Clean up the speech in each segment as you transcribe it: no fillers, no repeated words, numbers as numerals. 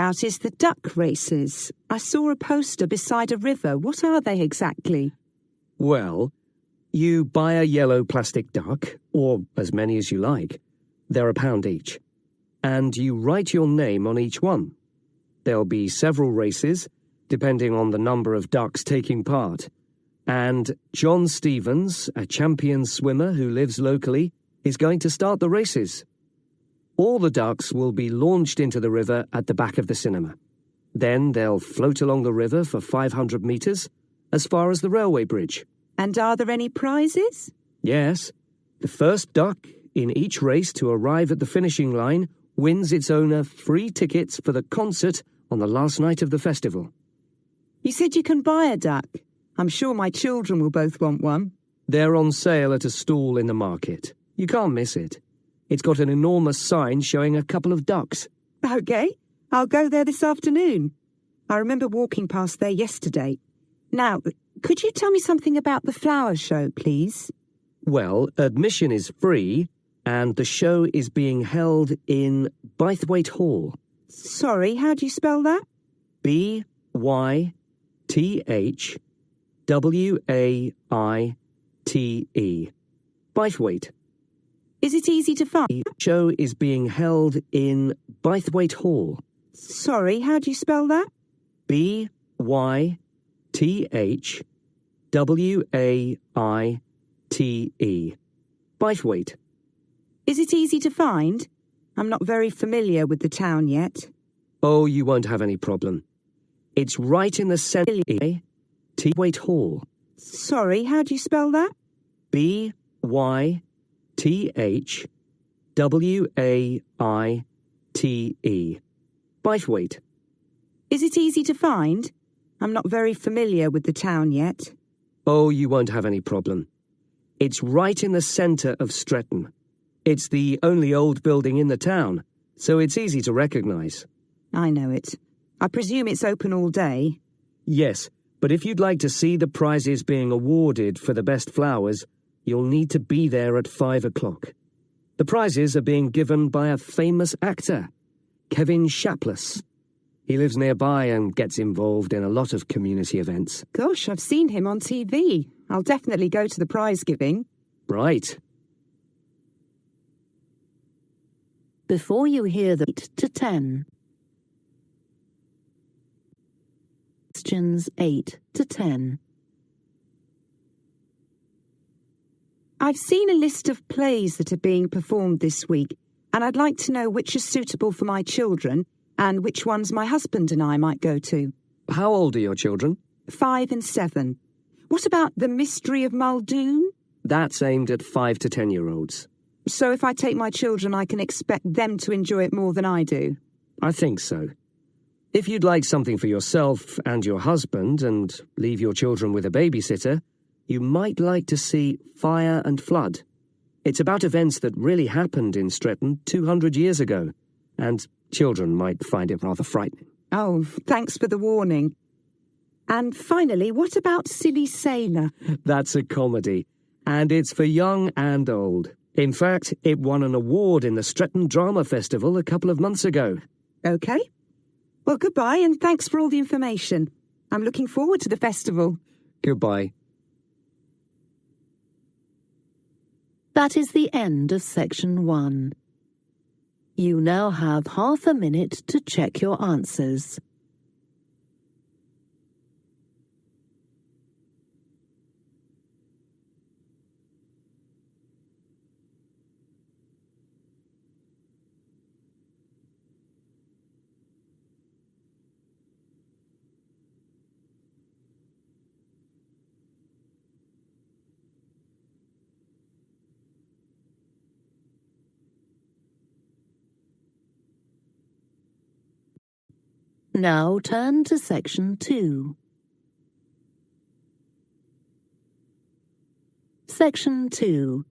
about is the duck races. I saw a poster beside a river. What are they exactly? Well, you buy a yellow plastic duck, or as many as you like. They're £1 each. And you write your name on each one. There'll be several races, depending on the number of ducks taking part. And John Stevens, a champion swimmer who lives locally, is going to start the races. All the ducks will be launched into the river at the back of the cinema. Then they'll float along the river for 500 metres, as far as the railway bridge. And are there any prizes? Yes. The first duck in each race to arrive at the finishing line wins its owner free tickets for the concert on the last night of the festival. You said you can buy a duck. I'm sure my children will both want one. They're on sale at a stall in the market. You can't miss it. It's got an enormous sign showing a couple of ducks. OK, I'll go there this afternoon. I remember walking past there yesterday. Now, could you tell me something about the flower show, please? Well, admission is free, and the show is being held in Bythwaite Hall. Sorry, how do you spell that? Bythwaite. Bythwaite. Is it easy to find? The show is being held in Bythwaite Hall. Sorry, how do you spell that? Bythwaite. Bythwaite. Is it easy to find? I'm not very familiar with the town yet. Oh, you won't have any problem. It's right in the centre. Bythwaite Hall. Sorry, how do you spell that? Bythwaite. Bythwaite. Is it easy to find? I'm not very familiar with the town yet. Oh, you won't have any problem. It's right in the centre of Stretton. It's the only old building in the town, so it's easy to recognise. I know it. I presume it's open all day. Yes, but if you'd like to see the prizes being awarded for the best flowers, you'll need to be there at 5 o'clock. The prizes are being given by a famous actor, Kevin Shapless. He lives nearby and gets involved in a lot of community events. Gosh, I've seen him on TV. I'll definitely go to the prize giving. Right. Before you hear the 8 to 10. Questions 8 to 10. I've seen a list of plays that are being performed this week, and I'd like to know which is suitable for my children and which ones my husband and I might go to. How old are your children? 5 and 7. What about The Mystery of Muldoon? That's aimed at 5 to 10-year-olds. So if I take my children, I can expect them to enjoy it more than I do? I think so. If you'd like something for yourself and your husband and leave your children with a babysitter, you might like to see Fire and Flood. It's about events that really happened in Stretton 200 years ago, and children might find it rather frightening. Oh, thanks for the warning. And finally, what about Silly Sailor? That's a comedy, and it's for young and old. In fact, it won an award in the Stretton Drama Festival a couple of months ago. OK. Well, goodbye, and thanks for all the information. I'm looking forward to the festival. Goodbye. That is the end of section 1. You now have half a minute to check your answers. Now turn to section 2. Section 2.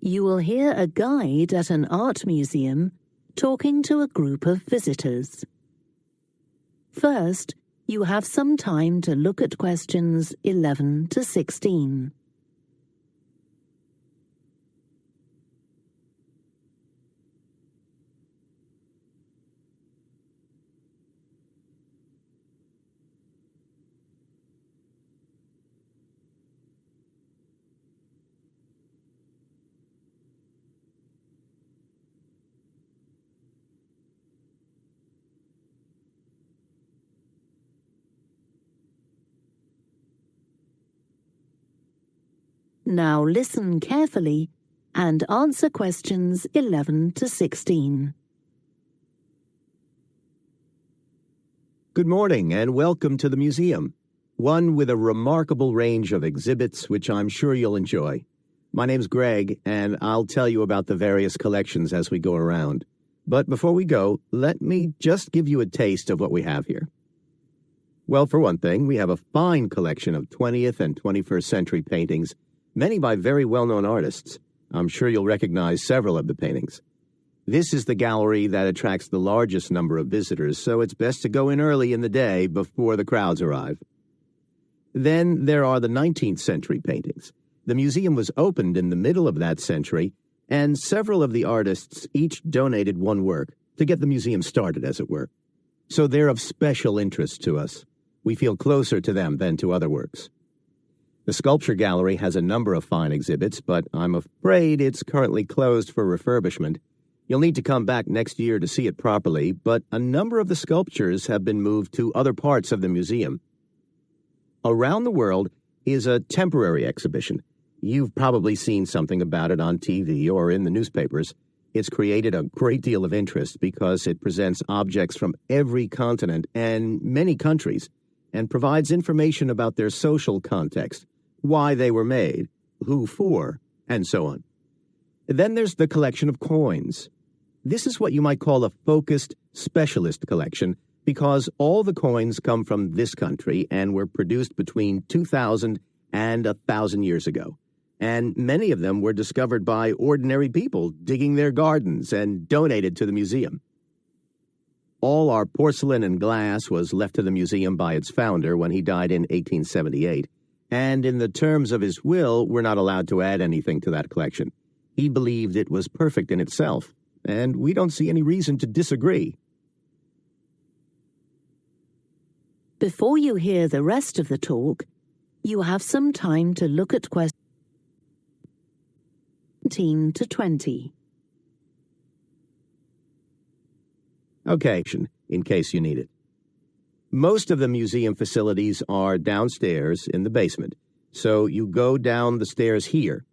You will hear a guide at an art museum talking to a group of visitors. First, you have some time to look at questions 11 to 16. Now listen carefully and answer questions 11 to 16. Good morning and welcome to the museum, one with a remarkable range of exhibits which I'm sure you'll enjoy. My name's Greg, and I'll tell you about the various collections as we go around. But before we go, let me just give you a taste of what we have here. Well, for one thing, we have a fine collection of 20th and 21st century paintings, many by very well-known artists. I'm sure you'll recognize several of the paintings. This is the gallery that attracts the largest number of visitors, so it's best to go in early in the day before the crowds arrive. Then there are the 19th century paintings. The museum was opened in the middle of that century, and several of the artists each donated one work to get the museum started, as it were. So they're of special interest to us. We feel closer to them than to other works. The sculpture gallery has a number of fine exhibits, but I'm afraid it's currently closed for refurbishment. You'll need to come back next year to see it properly, but a number of the sculptures have been moved to other parts of the museum. Around the World is a temporary exhibition. You've probably seen something about it on TV or in the newspapers. It's created a great deal of interest because it presents objects from every continent and many countries and provides information about their social context, why they were made, who for, and so on. Then there's the collection of coins. This is what you might call a focused specialist collection because all the coins come from this country and were produced between 2,000 and 1,000 years ago. And many of them were discovered by ordinary people digging their gardens and donated to the museum. All our porcelain and glass was left to the museum by its founder when he died in 1878, and in the terms of his will, we're not allowed to add anything to that collection. He believed it was perfect in itself, and we don't see any reason to disagree. Before you hear the rest of the talk, you have some time to look at questions 17 to 20. Okay, in case you need it. Most of the museum facilities are downstairs in the basement, so you go down the stairs here.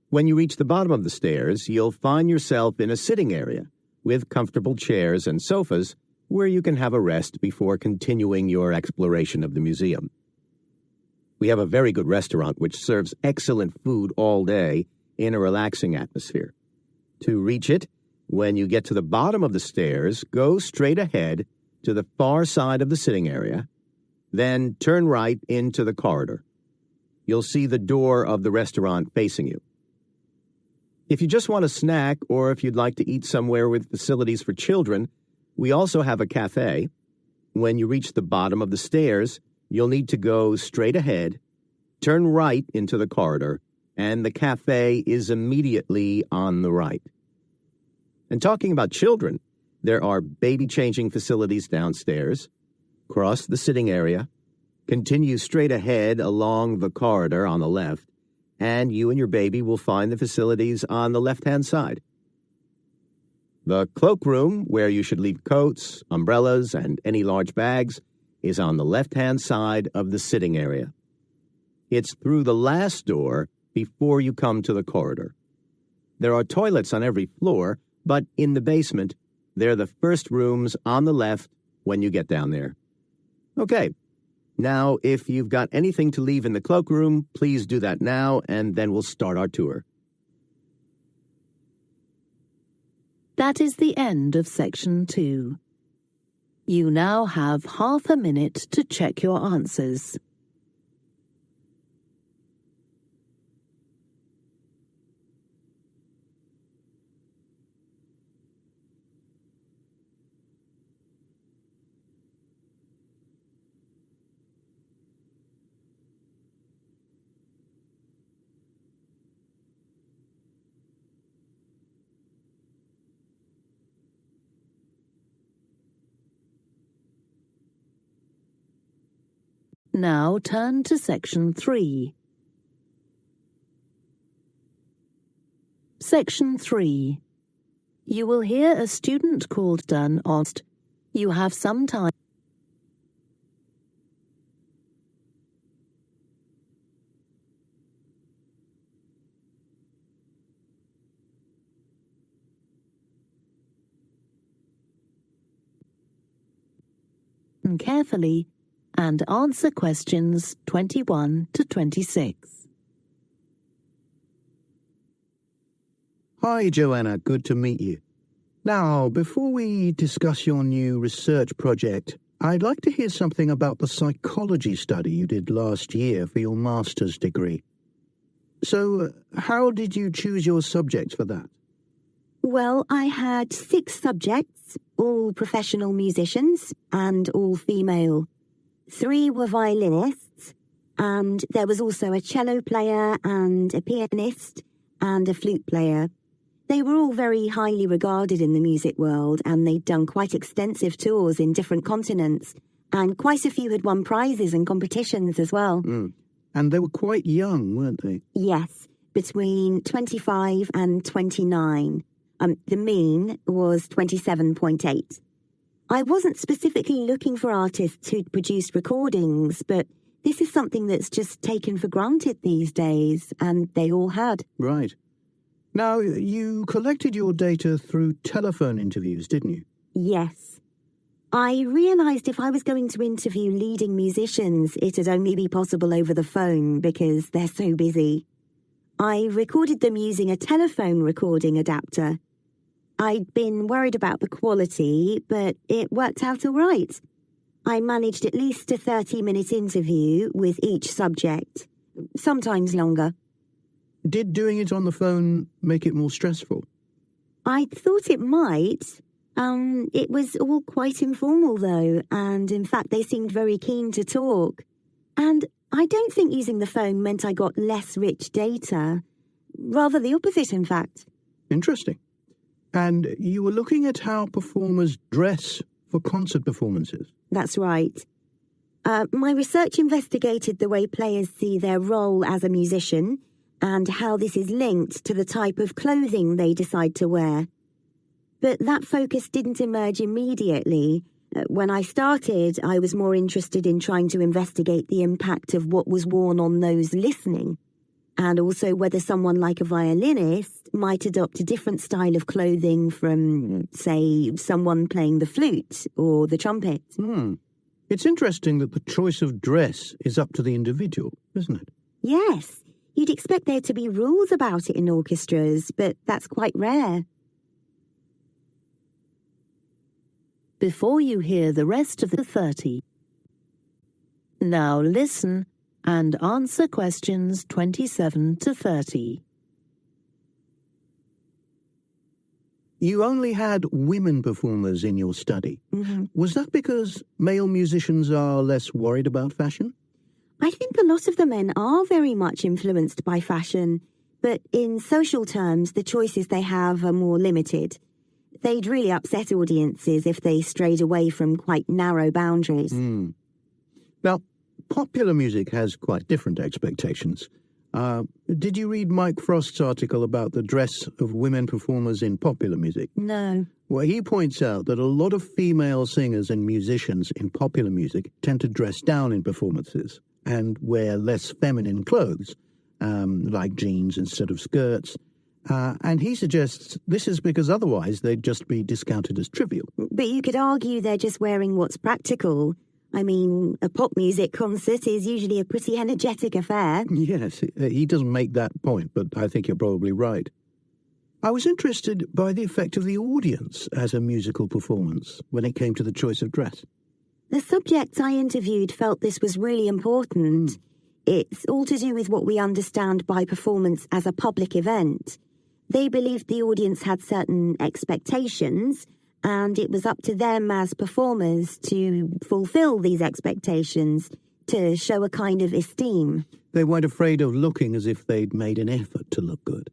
When you reach the bottom of the stairs, you'll find yourself in a sitting area with comfortable chairs and sofas where you can have a rest before continuing your exploration of the museum. We have a very good restaurant which serves excellent food all day in a relaxing atmosphere. To reach it, when you get to the bottom of the stairs, go straight ahead to the far side of the sitting area, then turn right into the corridor. You'll see the door of the restaurant facing you. If you just want a snack or if you'd like to eat somewhere with facilities for children, we also have a cafe. When you reach the bottom of the stairs, you'll need to go straight ahead, turn right into the corridor, and the cafe is immediately on the right. And talking about children, there are baby-changing facilities downstairs. Cross the sitting area, continue straight ahead along the corridor on the left, and you and your baby will find the facilities on the left-hand side. The cloakroom, where you should leave coats, umbrellas, and any large bags, is on the left-hand side of the sitting area. It's through the last door before you come to the corridor. There are toilets on every floor, but in the basement, they're the first rooms on the left when you get down there. Okay. Now, if you've got anything to leave in the cloakroom, please do that now, and then we'll start our tour. That is the end of section 2. You now have half a minute to check your answers. Now turn to section 3. Section 3. You will hear a student called Dunn asked, "You have some time." Listen carefully and answer questions 21 to 26. Hi, Joanna. Good to meet you. Now, before we discuss your new research project, I'd like to hear something about the psychology study you did last year for your master's degree. So, how did you choose your subjects for that? Well, I had 6 subjects, all professional musicians and all female. 3 were violinists, and there was also a cello player and a pianist and a flute player. They were all very highly regarded in the music world, and they'd done quite extensive tours in different continents, and quite a few had won prizes and competitions as well. And they were quite young, weren't they? Yes, between 25 and 29. The mean was 27.8. I wasn't specifically looking for artists who'd produced recordings, but this is something that's just taken for granted these days, and they all had. Right. Now, you collected your data through telephone interviews, didn't you? Yes. I realised if I was going to interview leading musicians, it'd only be possible over the phone because they're so busy. I recorded them using a telephone recording adapter. I'd been worried about the quality, but it worked out all right. I managed at least a 30-minute interview with each subject, sometimes longer. Did doing it on the phone make it more stressful? I thought it might. It was all quite informal, though, and in fact they seemed very keen to talk. And I don't think using the phone meant I got less rich data. Rather the opposite, in fact. Interesting. And you were looking at how performers dress for concert performances? That's right. My research investigated the way players see their role as a musician and how this is linked to the type of clothing they decide to wear. But that focus didn't emerge immediately. When I started, I was more interested in trying to investigate the impact of what was worn on those listening, and also whether someone like a violinist might adopt a different style of clothing from, say, someone playing the flute or the trumpet. It's interesting that the choice of dress is up to the individual, isn't it? Yes. You'd expect there to be rules about it in orchestras, but that's quite rare. Before you hear the rest of the 30, now listen and answer questions 27 to 30. You only had women performers in your study. Was that because male musicians are less worried about fashion? I think a lot of the men are very much influenced by fashion, but in social terms, the choices they have are more limited. They'd really upset audiences if they strayed away from quite narrow boundaries. Now, popular music has quite different expectations. Did you read Mike Frost's article about the dress of women performers in popular music? No. Well, he points out that a lot of female singers and musicians in popular music tend to dress down in performances and wear less feminine clothes, like jeans instead of skirts. And he suggests this is because otherwise they'd just be discounted as trivial. But you could argue they're just wearing what's practical. I mean, a pop music concert is usually a pretty energetic affair. Yes, he doesn't make that point, but I think you're probably right. I was interested by the effect of the audience as a musical performance when it came to the choice of dress. The subjects I interviewed felt this was really important. It's all to do with what we understand by performance as a public event. They believed the audience had certain expectations, and it was up to them as performers to fulfill these expectations, to show a kind of esteem. They weren't afraid of looking as if they'd made an effort to look good.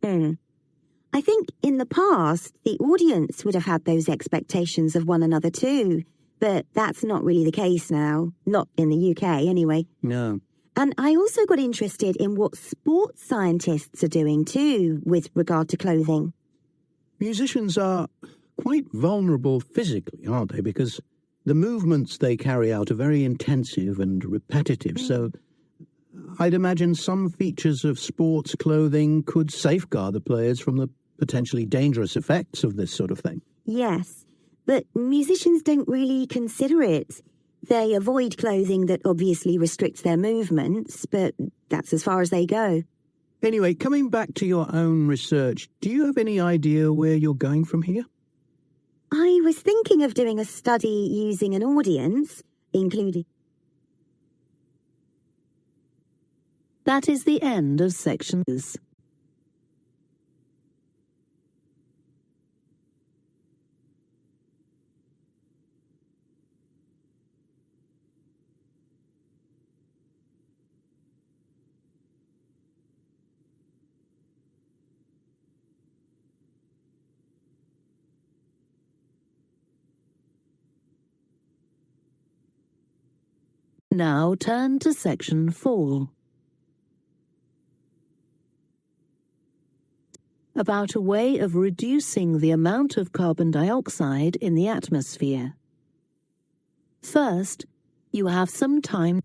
I think in the past, the audience would have had those expectations of one another too, but that's not really the case now. Not in the UK, anyway. No. And I also got interested in what sports scientists are doing too with regard to clothing. Musicians are quite vulnerable physically, aren't they? Because the movements they carry out are very intensive and repetitive, so I'd imagine some features of sports clothing could safeguard the players from the potentially dangerous effects of this sort of thing. Yes, but musicians don't really consider it. They avoid clothing that obviously restricts their movements, but that's as far as they go. Anyway, coming back to your own research, do you have any idea where you're going from here? I was thinking of doing a study using an audience, including... That is the end of section 2. Now turn to section 4. About a way of reducing the amount of carbon dioxide in the atmosphere. First, you have some time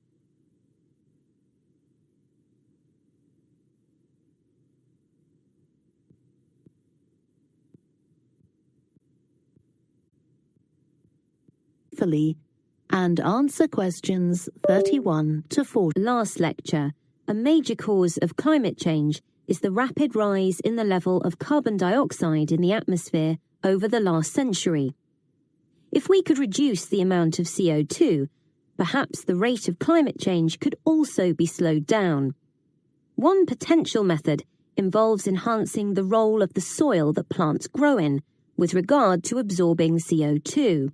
and answer questions 31 to 40. Last lecture, a major cause of climate change is the rapid rise in the level of carbon dioxide in the atmosphere over the last century. If we could reduce the amount of CO2, perhaps the rate of climate change could also be slowed down. One potential method involves enhancing the role of the soil that plants grow in with regard to absorbing CO2.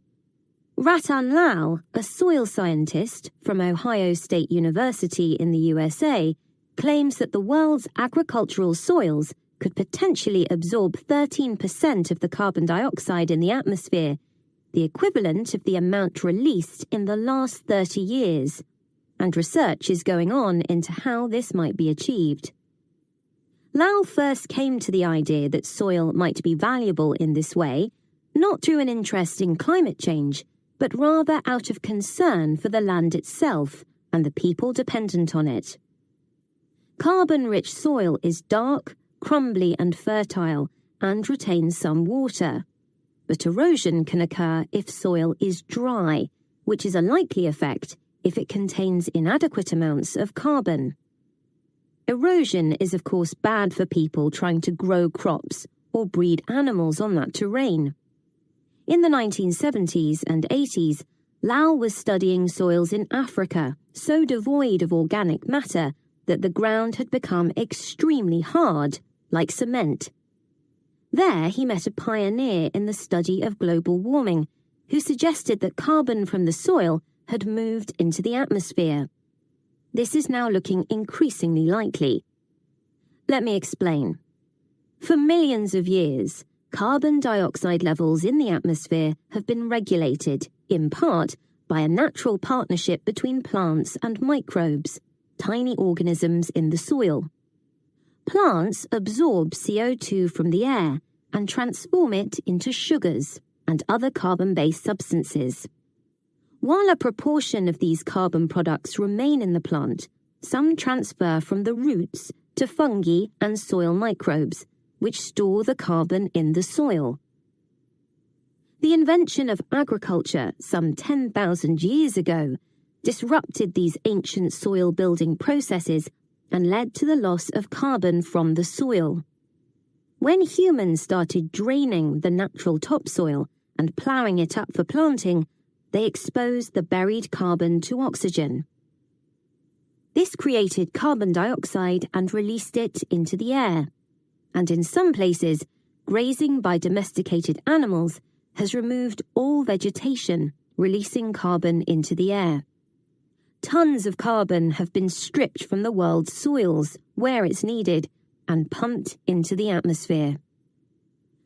Ratan Lal, a soil scientist from Ohio State University in the USA, claims that the world's agricultural soils could potentially absorb 13% of the carbon dioxide in the atmosphere, the equivalent of the amount released in the last 30 years, and research is going on into how this might be achieved. Lal first came to the idea that soil might be valuable in this way, not through an interest in climate change, but rather out of concern for the land itself and the people dependent on it. Carbon-rich soil is dark, crumbly and fertile, and retains some water. But erosion can occur if soil is dry, which is a likely effect if it contains inadequate amounts of carbon. Erosion is of course bad for people trying to grow crops or breed animals on that terrain. In the 1970s and 80s, Lal was studying soils in Africa so devoid of organic matter that the ground had become extremely hard, like cement. There he met a pioneer in the study of global warming, who suggested that carbon from the soil had moved into the atmosphere. This is now looking increasingly likely. Let me explain. For millions of years, carbon dioxide levels in the atmosphere have been regulated, in part, by a natural partnership between plants and microbes, tiny organisms in the soil. Plants absorb CO2 from the air and transform it into sugars and other carbon-based substances. While a proportion of these carbon products remain in the plant, some transfer from the roots to fungi and soil microbes, which store the carbon in the soil. The invention of agriculture some 10,000 years ago disrupted these ancient soil-building processes and led to the loss of carbon from the soil. When humans started draining the natural topsoil and ploughing it up for planting, they exposed the buried carbon to oxygen. This created carbon dioxide and released it into the air. And in some places, grazing by domesticated animals has removed all vegetation, releasing carbon into the air. Tons of carbon have been stripped from the world's soils, where it's needed, and pumped into the atmosphere.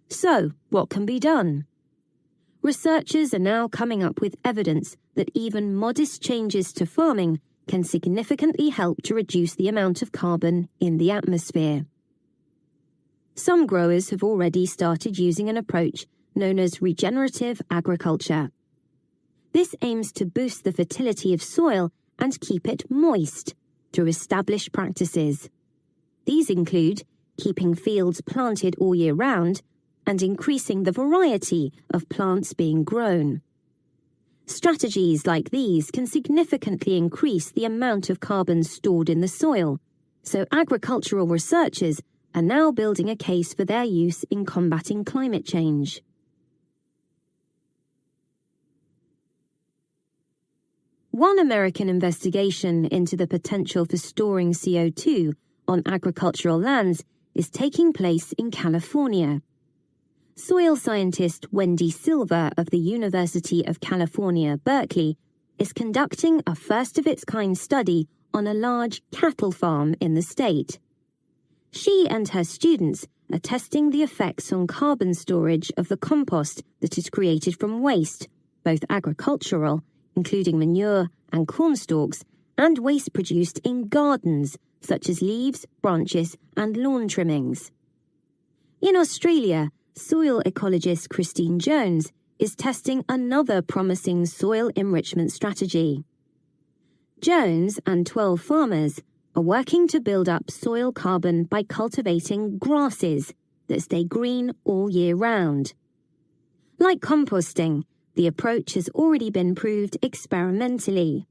So, what can be done? Researchers are now coming up with evidence that even modest changes to farming can significantly help to reduce the amount of carbon in the atmosphere. Some growers have already started using an approach known as regenerative agriculture. This aims to boost the fertility of soil and keep it moist through established practices. These include keeping fields planted all year round and increasing the variety of plants being grown. Strategies like these can significantly increase the amount of carbon stored in the soil, so agricultural researchers are now building a case for their use in combating climate change. One American investigation into the potential for storing CO2 on agricultural lands is taking place in California. Soil scientist Wendy Silver of the University of California, Berkeley, is conducting a first-of-its-kind study on a large cattle farm in the state. She and her students are testing the effects on carbon storage of the compost that is created from waste, both agricultural, including manure and corn stalks, and waste produced in gardens, such as leaves, branches, and lawn trimmings. In Australia, soil ecologist Christine Jones is testing another promising soil enrichment strategy. Jones and 12 farmers are working to build up soil carbon by cultivating grasses that stay green all year round. Like composting, the approach has already been proved experimentally.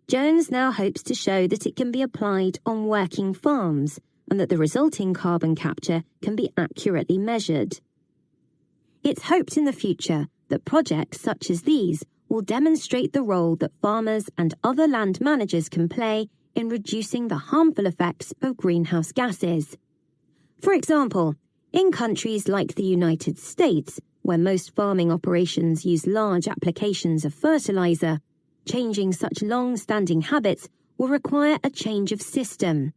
Jones now hopes to show that it can be applied on working farms and that the resulting carbon capture can be accurately measured. It's hoped in the future that projects such as these will demonstrate the role that farmers and other land managers can play in reducing the harmful effects of greenhouse gases. For example, in countries like the United States, where most farming operations use large applications of fertilizer, changing such long-standing habits will require a change of system.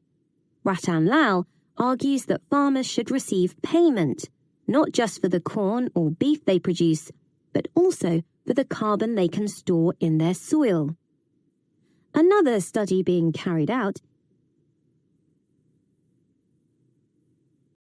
Ratan Lal argues that farmers should receive payment, not just for the corn or beef they produce, but also for the carbon they can store in their soil. Another study being carried out